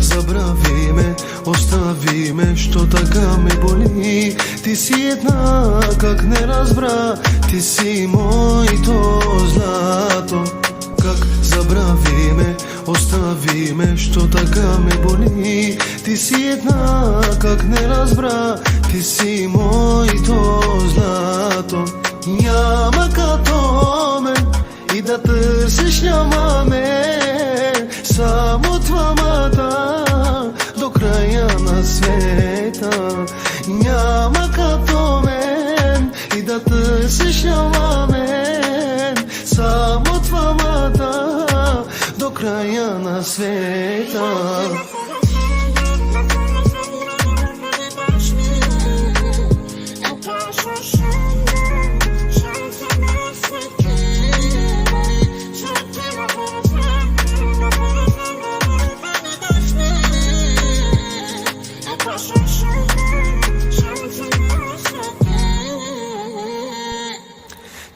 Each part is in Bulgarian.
Забрави ме, остави ме, що така ме боли. Ти си една, как не разбра, ти си моето злато. Как забрави ме, остави ме, що така ме боли. Ти си една, как не разбра, ти си моето злато. Няма като мен и да търсиш няма мен, само двамата до края на света. Няма като мен и да търсиш няма мен, само двамата до края на света.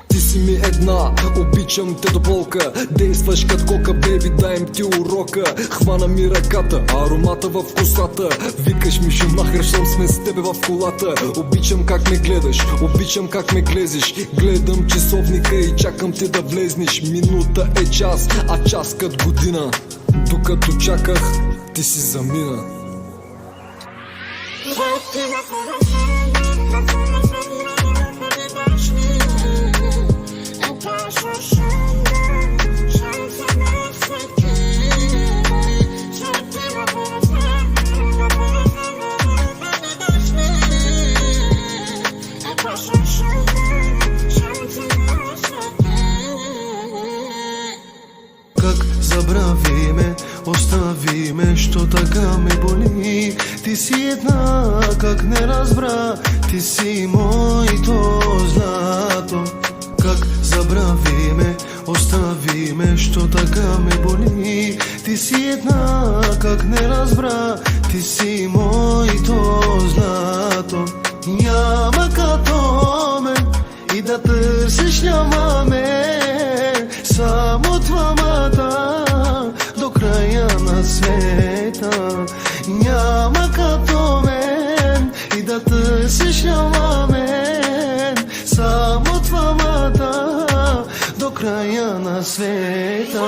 Ти си ми една, обичам те до болка. Действаш като кока, беби, дай ти урока. Хвана ми ръката, аромата в косата. Викаш ми Шумахер, щом сме с тебе в колата. Обичам как ме гледаш, обичам как ме глезиш. Гледам часовника и чакам те да влезнеш. Минута е час, а час кът година. Докато чаках, ти си замина. Как забрави ме, остави ме, що така ме боли. Ти си една, как не разбра, ти си моето злато. Как забрави ме, остави ме, що така ме боли. Ти си една, как не разбра, ти си моето злато. Няма като мен и да търсиш няма мен, само двамата до края на света. Няма като мен и да търсиш няма мен, само двамата до края на света.